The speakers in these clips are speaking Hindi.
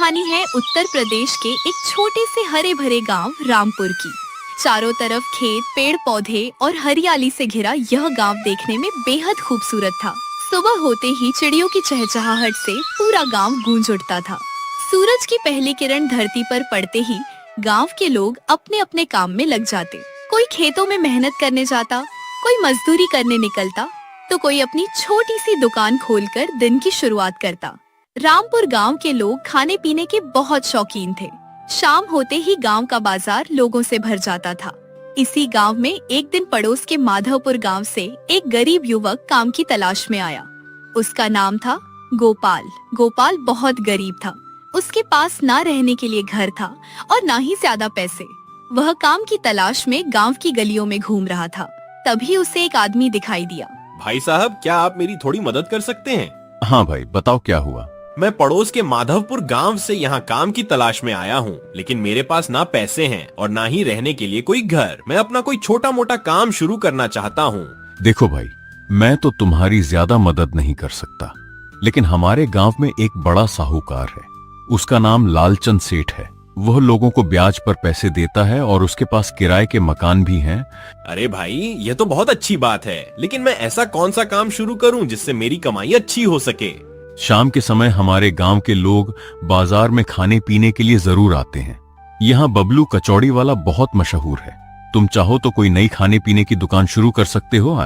कहानी है उत्तर प्रदेश के एक छोटे से हरे भरे गांव रामपुर की। चारों तरफ खेत, पेड़ पौधे और हरियाली से घिरा यह गांव देखने में बेहद खूबसूरत था। सुबह होते ही चिड़ियों की चहचहाहट से पूरा गांव गूंज उठता था। सूरज की पहली किरण धरती पर पड़ते ही गांव के लोग अपने अपने काम में लग जाते। कोई खेतों में मेहनत करने जाता, कोई मजदूरी करने निकलता, तो कोई अपनी छोटी सी दुकान खोलकर दिन की शुरुआत करता। रामपुर गांव के लोग खाने पीने के बहुत शौकीन थे। शाम होते ही गांव का बाजार लोगों से भर जाता था। इसी गांव में एक दिन पड़ोस के माधवपुर गांव से एक गरीब युवक काम की तलाश में आया। उसका नाम था गोपाल। गोपाल बहुत गरीब था। उसके पास ना रहने के लिए घर था और ना ही ज्यादा पैसे। वह काम की तलाश में गांव की गलियों में घूम रहा था। तभी उसे एक आदमी दिखाई दिया। भाई साहब, क्या आप मेरी थोड़ी मदद कर सकते हैं? हाँ भाई, बताओ क्या हुआ। मैं पड़ोस के माधवपुर गांव से यहाँ काम की तलाश में आया हूँ, लेकिन मेरे पास ना पैसे हैं और ना ही रहने के लिए कोई घर। मैं अपना कोई छोटा मोटा काम शुरू करना चाहता हूँ। देखो भाई, मैं तो तुम्हारी ज्यादा मदद नहीं कर सकता, लेकिन हमारे गांव में एक बड़ा साहूकार है। उसका नाम लालचंद सेठ है। वह लोगों को ब्याज पर पैसे देता है और उसके पास किराए के मकान भी हैं। अरे भाई, यह तो बहुत अच्छी बात है, लेकिन मैं ऐसा कौन सा काम शुरू करूं जिससे मेरी कमाई अच्छी हो सके? शाम के समय हमारे गांव के लोग बाजार में खाने पीने के लिए जरूर आते हैं। यहाँ बबलू कचौड़ी वाला बहुत मशहूर है। तुम चाहो तो कोई नई खाने पीने की दुकान शुरू कर सकते हो।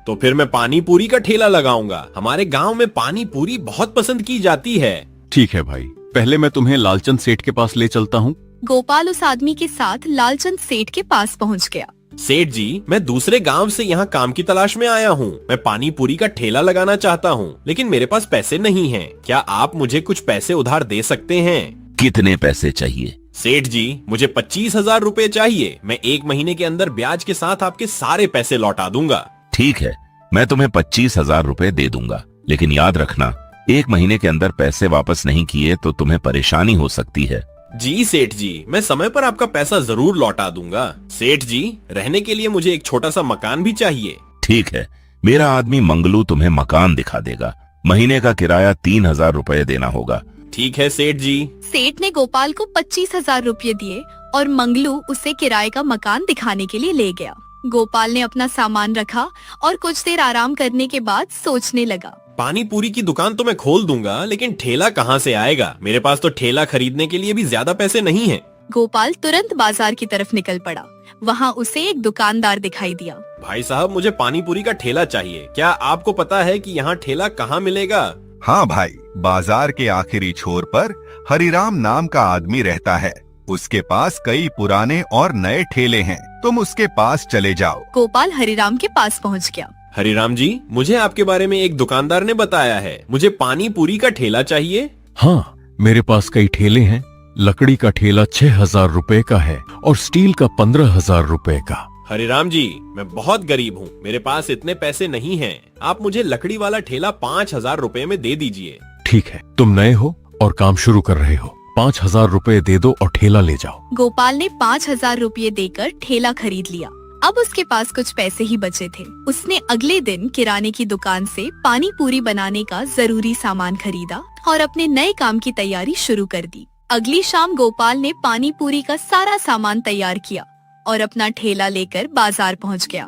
तो फिर मैं पानी पूरी का ठेला लगाऊंगा। हमारे गांव में पानी पूरी बहुत पसंद की जाती है। ठीक है भाई, पहले मैं तुम्हें लालचंद सेठ के पास ले चलता हूँ। गोपाल उस आदमी के साथ लालचंद सेठ के पास पहुंच गया। सेठ जी, मैं दूसरे गांव से यहाँ काम की तलाश में आया हूँ। मैं पानी पूरी का ठेला लगाना चाहता हूँ, लेकिन मेरे पास पैसे नहीं हैं। क्या आप मुझे कुछ पैसे उधार दे सकते हैं? कितने पैसे चाहिए? सेठ जी, मुझे 25,000 रुपए चाहिए। मैं 1 महीने के अंदर ब्याज के साथ आपके सारे पैसे लौटा दूंगा। ठीक है, मैं तुम्हें 25,000 रुपए दे दूंगा, लेकिन याद रखना, 1 महीने के अंदर पैसे वापस नहीं किए तो तुम्हें परेशानी हो सकती है। जी सेठ जी, मैं समय पर आपका पैसा जरूर लौटा दूंगा। सेठ जी, रहने के लिए मुझे एक छोटा सा मकान भी चाहिए। ठीक है, मेरा आदमी मंगलू तुम्हें मकान दिखा देगा। महीने का किराया 3,000 रुपए देना होगा। ठीक है सेठ जी। सेठ ने गोपाल को 25,000 रुपये दिए और मंगलू उसे किराए का मकान दिखाने के लिए ले गया। गोपाल ने अपना सामान रखा और कुछ देर आराम करने के बाद सोचने लगा। पानी पूरी की दुकान तो मैं खोल दूंगा, लेकिन ठेला कहाँ से आएगा? मेरे पास तो ठेला खरीदने के लिए भी ज्यादा पैसे नहीं हैं। गोपाल तुरंत बाजार की तरफ निकल पड़ा। वहाँ उसे एक दुकानदार दिखाई दिया। भाई साहब, मुझे पानी पूरी का ठेला चाहिए। क्या आपको पता है कि यहाँ ठेला कहाँ मिलेगा? हाँ भाई, बाजार के आखिरी छोर पर हरिराम नाम का आदमी रहता है। उसके पास कई पुराने और नए ठेले हैं। तुम उसके पास चले जाओ। गोपाल हरिराम के पास पहुँच गया। हरिराम जी, मुझे आपके बारे में एक दुकानदार ने बताया है। मुझे पानी पूरी का ठेला चाहिए। हाँ, मेरे पास कई ठेले हैं। लकड़ी का ठेला 6,000 रुपए का है और स्टील का 15,000 रुपए का। हरिराम जी, मैं बहुत गरीब हूँ, मेरे पास इतने पैसे नहीं हैं। आप मुझे लकड़ी वाला ठेला 5,000 रुपए में दे दीजिए। ठीक है, तुम नए हो और काम शुरू कर रहे हो। 5,000 रुपए दे दो और ठेला ले जाओ। गोपाल ने 5,000 रुपये देकर ठेला खरीद लिया। अब उसके पास कुछ पैसे ही बचे थे। उसने अगले दिन किराने की दुकान से पानी पूरी बनाने का जरूरी सामान खरीदा और अपने नए काम की तैयारी शुरू कर दी। अगली शाम गोपाल ने पानी पूरी का सारा सामान तैयार किया और अपना ठेला लेकर बाजार पहुंच गया।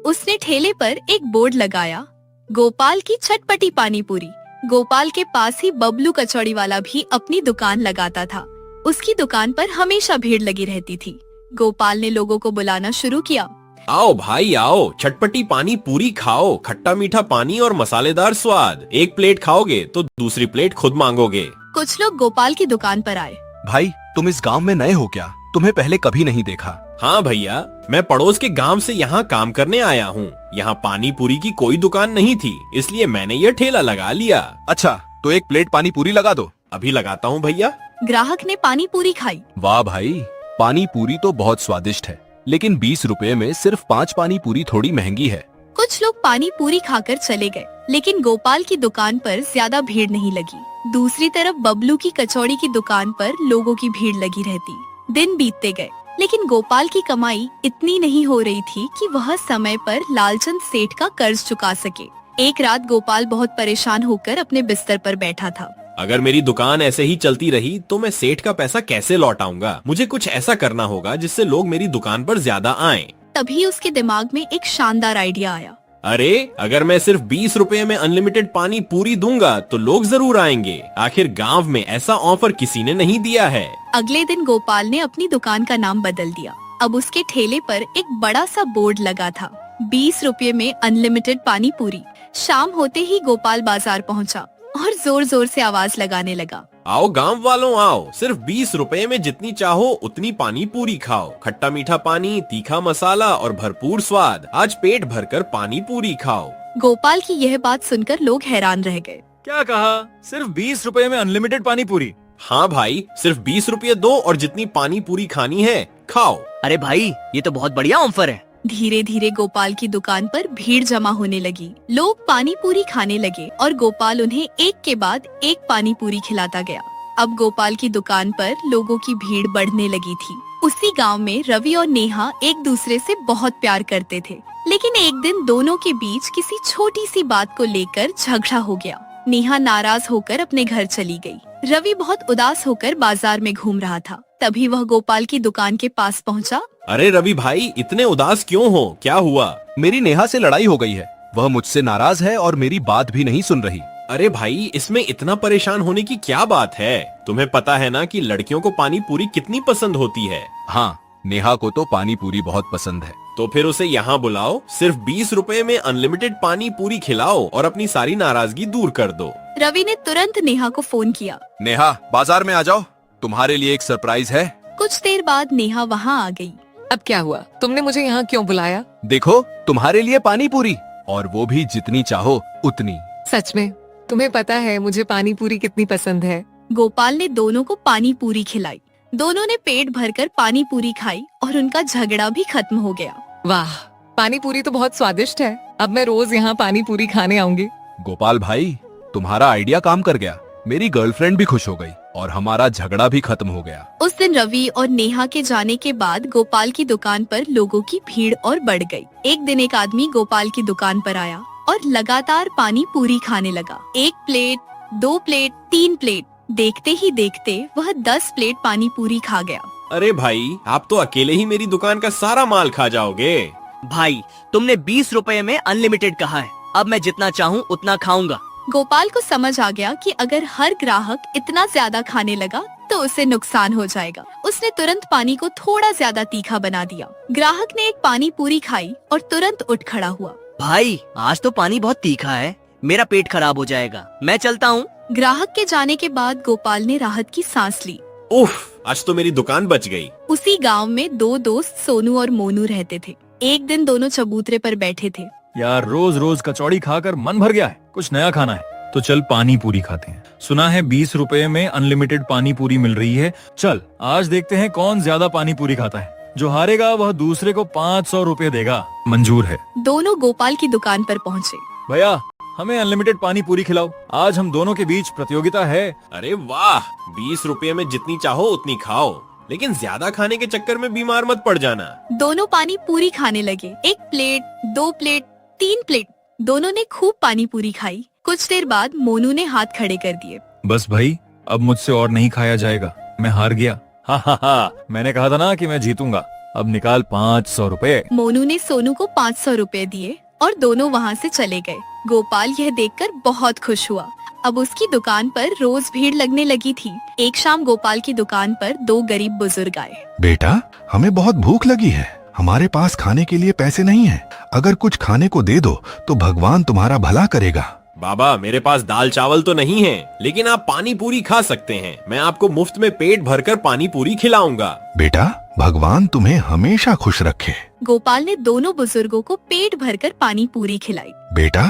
उसने ठेले पर एक बोर्ड लगाया, गोपाल की चटपटी पानी पूरी। गोपाल के पास ही बबलू कचौड़ी वाला भी अपनी दुकान लगाता था। उसकी दुकान पर हमेशा भीड़ लगी रहती थी। गोपाल ने लोगों को बुलाना शुरू किया। आओ भाई आओ, चटपटी पानी पूरी खाओ। खट्टा मीठा पानी और मसालेदार स्वाद। एक प्लेट खाओगे तो दूसरी प्लेट खुद मांगोगे। कुछ लोग गोपाल की दुकान पर आए। भाई, तुम इस गांव में नए हो क्या? तुम्हें पहले कभी नहीं देखा। हाँ भैया, मैं पड़ोस के गांव से यहाँ काम करने आया हूँ। यहाँ पानी पूरी की कोई दुकान नहीं थी, इसलिए मैंने ये ठेला लगा लिया। अच्छा, तो एक प्लेट पानी पूरी लगा दो। अभी लगाता हूँ भैया। ग्राहक ने पानी पूरी खाई। वाह भाई, पानी पूरी तो बहुत स्वादिष्ट है, लेकिन 20 रुपए में सिर्फ 5 पानी पूरी थोड़ी महंगी है। कुछ लोग पानी पूरी खाकर चले गए, लेकिन गोपाल की दुकान पर ज्यादा भीड़ नहीं लगी। दूसरी तरफ बबलू की कचौड़ी की दुकान पर लोगों की भीड़ लगी रहती। दिन बीतते गए, लेकिन गोपाल की कमाई इतनी नहीं हो रही थी कि वह समय पर लालचंद सेठ का कर्ज चुका सके। एक रात गोपाल बहुत परेशान होकर अपने बिस्तर पर बैठा था। अगर मेरी दुकान ऐसे ही चलती रही तो मैं सेठ का पैसा कैसे लौटाऊंगा? मुझे कुछ ऐसा करना होगा जिससे लोग मेरी दुकान पर ज्यादा आएं। तभी उसके दिमाग में एक शानदार आइडिया आया। अरे अगर मैं सिर्फ 20 रुपए में अनलिमिटेड पानी पूरी दूंगा तो लोग जरूर आएंगे। आखिर गांव में ऐसा ऑफर किसी ने नहीं दिया है। अगले दिन गोपाल ने अपनी दुकान का नाम बदल दिया। अब उसके ठेले पर एक बड़ा सा बोर्ड लगा था, 20 रुपए में अनलिमिटेड पानी पूरी। शाम होते ही गोपाल बाजार पहुंचा और जोर जोर से आवाज लगाने लगा। आओ गांव वालों आओ, सिर्फ 20 रुपए में जितनी चाहो उतनी पानी पूरी खाओ। खट्टा मीठा पानी, तीखा मसाला और भरपूर स्वाद। आज पेट भरकर पानी पूरी खाओ। गोपाल की यह बात सुनकर लोग हैरान रह गए। क्या कहा? सिर्फ 20 रुपए में अनलिमिटेड पानी पूरी? हाँ भाई, सिर्फ 20 रुपए दो और जितनी पानी पूरी खानी है खाओ। अरे भाई, ये तो बहुत बढ़िया ऑफर है। धीरे धीरे गोपाल की दुकान पर भीड़ जमा होने लगी। लोग पानी पूरी खाने लगे और गोपाल उन्हें एक के बाद एक पानी पूरी खिलाता गया। अब गोपाल की दुकान पर लोगों की भीड़ बढ़ने लगी थी। उसी गांव में रवि और नेहा एक दूसरे से बहुत प्यार करते थे, लेकिन एक दिन दोनों के बीच किसी छोटी सी बात को लेकर झगड़ा हो गया। नेहा नाराज होकर अपने घर चली गई। रवि बहुत उदास होकर बाजार में घूम रहा था। तभी वह गोपाल की दुकान के पास पहुंचा। अरे रवि भाई, इतने उदास क्यों हो? क्या हुआ? मेरी नेहा से लड़ाई हो गई है। वह मुझसे नाराज है और मेरी बात भी नहीं सुन रही। अरे भाई, इसमें इतना परेशान होने की क्या बात है? तुम्हें पता है ना कि लड़कियों को पानी पूरी कितनी पसंद होती है। हाँ, नेहा को तो पानी पूरी बहुत पसंद है। तो फिर उसे यहाँ बुलाओ, सिर्फ 20 रुपए में अनलिमिटेड पानी पूरी खिलाओ और अपनी सारी नाराजगी दूर कर दो। रवि ने तुरंत नेहा को फोन किया। नेहा, बाजार में आ जाओ, तुम्हारे लिए एक सरप्राइज है। कुछ देर बाद नेहा वहाँ आ गई। अब क्या हुआ? तुमने मुझे यहाँ क्यों बुलाया? देखो, तुम्हारे लिए पानी पूरी, और वो भी जितनी चाहो उतनी। सच में? तुम्हें पता है मुझे पानी पूरी कितनी पसंद है। गोपाल ने दोनों को पानी पूरी खिलाई। दोनों ने पेट भरकर पानी पूरी खाई और उनका झगड़ा भी खत्म हो गया। वाह, पानी पूरी तो बहुत स्वादिष्ट है। अब मैं रोज यहाँ पानी पूरी खाने आऊंगी। गोपाल भाई, तुम्हारा आइडिया काम कर गया। मेरी गर्लफ्रेंड भी खुश हो गई और हमारा झगड़ा भी खत्म हो गया। उस दिन रवि और नेहा के जाने के बाद गोपाल की दुकान पर लोगों की भीड़ और बढ़ गई। एक दिन एक आदमी गोपाल की दुकान पर आया और लगातार पानी पूरी खाने लगा। 1 प्लेट, 2 प्लेट, 3 प्लेट। देखते ही देखते वह 10 प्लेट पानी पूरी खा गया। अरे भाई, आप तो अकेले ही मेरी दुकान का सारा माल खा जाओगे। भाई, तुमने 20 रुपए में अनलिमिटेड कहा है। अब मैं जितना चाहूँ उतना खाऊंगा। गोपाल को समझ आ गया कि अगर हर ग्राहक इतना ज्यादा खाने लगा तो उसे नुकसान हो जाएगा। उसने तुरंत पानी को थोड़ा ज्यादा तीखा बना दिया। ग्राहक ने एक पानी पूरी खाई और तुरंत उठ खड़ा हुआ। भाई, आज तो पानी बहुत तीखा है, मेरा पेट खराब हो जाएगा, मैं चलता हूँ। ग्राहक के जाने के बाद गोपाल ने राहत की सांस ली। उफ, आज तो मेरी दुकान बच गई। उसी गांव में 2 दोस्त सोनू और मोनू रहते थे। एक दिन दोनों चबूतरे पर बैठे थे। यार, रोज रोज कचौड़ी खाकर मन भर गया है, कुछ नया खाना है। तो चल पानी पूरी खाते हैं। सुना है 20 रुपए में अनलिमिटेड पानी पूरी मिल रही है। चल आज देखते हैं कौन ज्यादा पानी पूरी खाता है। जो हारेगा वह दूसरे को 500 रुपए देगा। मंजूर है। दोनों गोपाल की दुकान पर पहुँचे। भैया, हमें अनलिमिटेड पानी पूरी खिलाओ। आज हम दोनों के बीच प्रतियोगिता है। अरे वाह, 20 रुपए में जितनी चाहो उतनी खाओ, लेकिन ज्यादा खाने के चक्कर में बीमार मत पड़ जाना। दोनों पानी पूरी खाने लगे। 1 प्लेट, 2 प्लेट, 3 प्लेट। दोनों ने खूब पानी पूरी खाई। कुछ देर बाद मोनू ने हाथ खड़े कर दिए। बस भाई, अब मुझसे और नहीं खाया जाएगा। मैं हार गया। हा, मैंने कहा था ना कि मैं जीतूंगा। अब निकाल 500 रुपए। मोनू ने सोनू को 500 रुपए दिए और दोनों वहाँ से चले गए। गोपाल यह देखकर बहुत खुश हुआ। अब उसकी दुकान पर रोज भीड़ लगने लगी थी। एक शाम गोपाल की दुकान पर 2 गरीब बुजुर्ग आए। बेटा, हमें बहुत भूख लगी है। हमारे पास खाने के लिए पैसे नहीं है। अगर कुछ खाने को दे दो तो भगवान तुम्हारा भला करेगा। बाबा, मेरे पास दाल चावल तो नहीं है, लेकिन आप पानी पूरी खा सकते हैं। मैं आपको मुफ्त में पेट भरकर पानी पूरी खिलाऊंगा। बेटा, भगवान तुम्हें हमेशा खुश रखे। गोपाल ने दोनों बुजुर्गों को पेट भरकर पानी पूरी खिलाई। बेटा,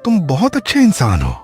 तुम बहुत अच्छे इंसान हो।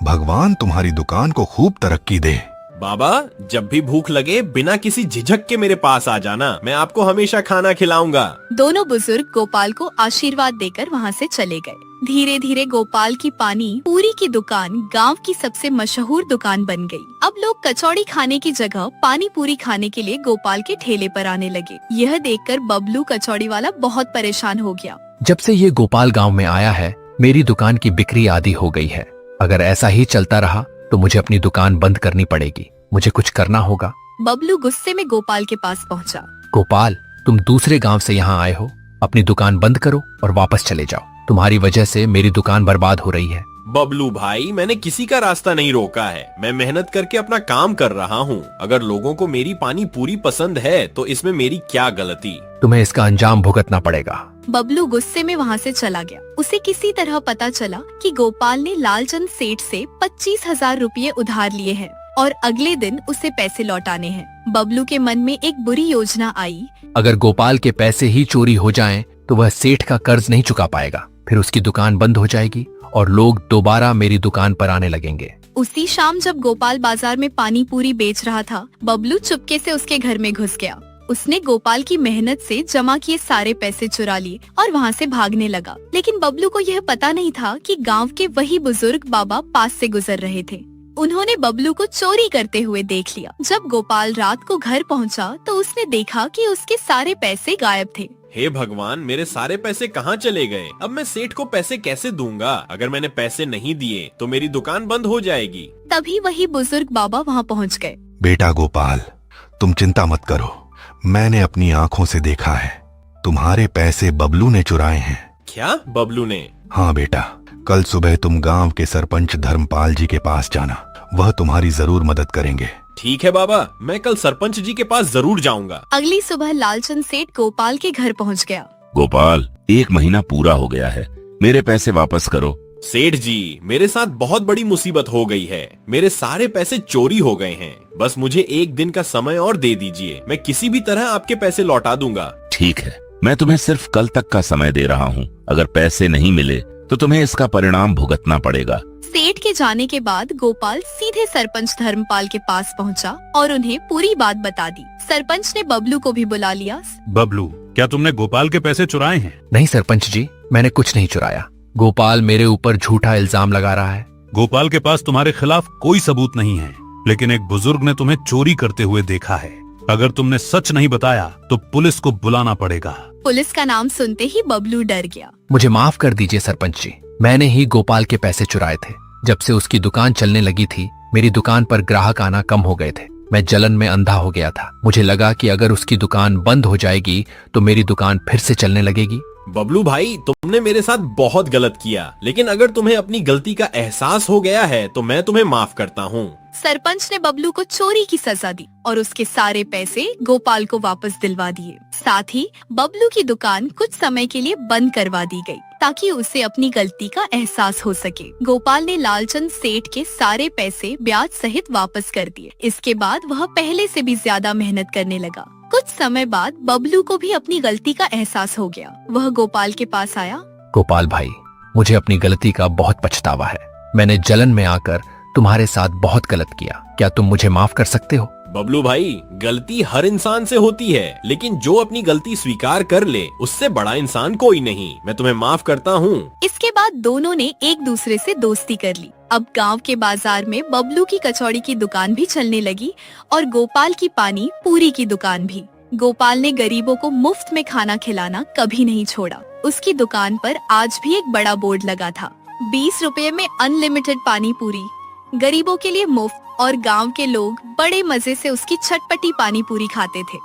भगवान तुम्हारी दुकान को खूब तरक्की दे। बाबा, जब भी भूख लगे बिना किसी झिझक के मेरे पास आ जाना। मैं आपको हमेशा खाना खिलाऊंगा। दोनों बुजुर्ग गोपाल को आशीर्वाद देकर वहाँ से चले गए। धीरे धीरे गोपाल की पानी पूरी की दुकान गांव की सबसे मशहूर दुकान बन गई। अब लोग कचौड़ी खाने की जगह पानी पूरी खाने के लिए गोपाल के ठेले पर आने लगे। यह देखकर बबलू कचौड़ी वाला बहुत परेशान हो गया। जब से ये गोपाल गांव में आया है, मेरी दुकान की बिक्री आधी हो गई है। अगर ऐसा ही चलता रहा तो मुझे अपनी दुकान बंद करनी पड़ेगी। मुझे कुछ करना होगा। बबलू गुस्से में गोपाल के पास पहुंचा। गोपाल, तुम दूसरे गांव से यहाँ आए हो, अपनी दुकान बंद करो और वापस चले जाओ। तुम्हारी वजह से मेरी दुकान बर्बाद हो रही है। बबलू भाई, मैंने किसी का रास्ता नहीं रोका है। मैं मेहनत करके अपना काम कर रहा हूँ। अगर लोगों को मेरी पानी पूरी पसंद है तो इसमें मेरी क्या गलती। तुम्हें इसका अंजाम भुगतना पड़ेगा। बबलू गुस्से में वहाँ से चला गया। उसे किसी तरह पता चला कि गोपाल ने लालचंद सेठ से 25,000 रुपये उधार लिए हैं और अगले दिन उसे पैसे लौटाने हैं। बबलू के मन में एक बुरी योजना आई। अगर गोपाल के पैसे ही चोरी हो जाएं, तो वह सेठ का कर्ज नहीं चुका पाएगा। फिर उसकी दुकान बंद हो जाएगी और लोग दोबारा मेरी दुकान पर आने लगेंगे। उसी शाम जब गोपाल बाजार में पानी पूरी बेच रहा था, बबलू चुपके से उसके घर में घुस गया। उसने गोपाल की मेहनत से जमा किए सारे पैसे चुरा लिए और वहाँ से भागने लगा। लेकिन बबलू को यह पता नहीं था कि गांव के वही बुजुर्ग बाबा पास से गुजर रहे थे। उन्होंने बबलू को चोरी करते हुए देख लिया। जब गोपाल रात को घर पहुंचा तो उसने देखा कि उसके सारे पैसे गायब थे। हे भगवान, मेरे सारे पैसे कहाँ चले गए? अब मैं सेठ को पैसे कैसे दूंगा? अगर मैंने पैसे नहीं दिए तो मेरी दुकान बंद हो जाएगी। तभी वही बुजुर्ग बाबा वहाँ पहुँच गए। बेटा गोपाल, तुम चिंता मत करो। मैंने अपनी आंखों से देखा है, तुम्हारे पैसे बबलू ने चुराए हैं। क्या बबलू ने? हाँ बेटा, कल सुबह तुम गांव के सरपंच धर्मपाल जी के पास जाना। वह तुम्हारी जरूर मदद करेंगे। ठीक है बाबा, मैं कल सरपंच जी के पास जरूर जाऊंगा। अगली सुबह लालचंद सेठ गोपाल के घर पहुंच गया। गोपाल, 1 महीना पूरा हो गया है, मेरे पैसे वापस करो। सेठ जी, मेरे साथ बहुत बड़ी मुसीबत हो गई है। मेरे सारे पैसे चोरी हो गए हैं। बस मुझे 1 दिन का समय और दे दीजिए, मैं किसी भी तरह आपके पैसे लौटा दूंगा। ठीक है, मैं तुम्हें सिर्फ कल तक का समय दे रहा हूँ। अगर पैसे नहीं मिले तो तुम्हें इसका परिणाम भुगतना पड़ेगा। सेठ के जाने के बाद गोपाल सीधे सरपंच धर्मपाल के पास पहुंचा और उन्हें पूरी बात बता दी। सरपंच ने बबलू को भी बुला लिया। बबलू, क्या तुमने गोपाल के पैसे चुराए हैं? नहीं सरपंच जी, मैंने कुछ नहीं चुराया। गोपाल मेरे ऊपर झूठा इल्जाम लगा रहा है। गोपाल के पास तुम्हारे खिलाफ कोई सबूत नहीं है, लेकिन एक बुजुर्ग ने तुम्हें चोरी करते हुए देखा है। अगर तुमने सच नहीं बताया तो पुलिस को बुलाना पड़ेगा। पुलिस का नाम सुनते ही बबलू डर गया। मुझे माफ कर दीजिए सरपंच जी, मैंने ही गोपाल के पैसे चुराए थे। जब से उसकी दुकान चलने लगी थी, मेरी दुकान पर ग्राहक आना कम हो गए थे। मैं जलन में अंधा हो गया था। मुझे लगा कि अगर उसकी दुकान बंद हो जाएगी तो मेरी दुकान फिर से चलने लगेगी। बबलू भाई, तुमने मेरे साथ बहुत गलत किया, लेकिन अगर तुम्हें अपनी गलती का एहसास हो गया है तो मैं तुम्हें माफ करता हूँ। सरपंच ने बबलू को चोरी की सजा दी और उसके सारे पैसे गोपाल को वापस दिलवा दिए। साथ ही बबलू की दुकान कुछ समय के लिए बंद करवा दी गई ताकि उसे अपनी गलती का एहसास हो सके। गोपाल ने लालचंद सेठ के सारे पैसे ब्याज सहित वापस कर दिए। इसके बाद वह पहले से भी ज्यादा मेहनत करने लगा। कुछ समय बाद बबलू को भी अपनी गलती का एहसास हो गया। वह गोपाल के पास आया। गोपाल भाई, मुझे अपनी गलती का बहुत पछतावा है। मैंने जलन में आकर तुम्हारे साथ बहुत गलत किया। क्या तुम मुझे माफ कर सकते हो? बबलू भाई, गलती हर इंसान से होती है, लेकिन जो अपनी गलती स्वीकार कर ले उससे बड़ा इंसान कोई नहीं। मैं तुम्हें माफ करता हूँ। इसके बाद दोनों ने एक दूसरे से दोस्ती कर ली। अब गांव के बाजार में बबलू की कचौड़ी की दुकान भी चलने लगी और गोपाल की पानी पूरी की दुकान भी। गोपाल ने गरीबों को मुफ्त में खाना खिलाना कभी नहीं छोड़ा। उसकी दुकान पर आज भी एक बड़ा बोर्ड लगा था, 20 रुपए में अनलिमिटेड पानी पूरी, गरीबों के लिए मुफ्त। और गांव के लोग बड़े मजे से उसकी चटपटी पानी पूरी खाते थे।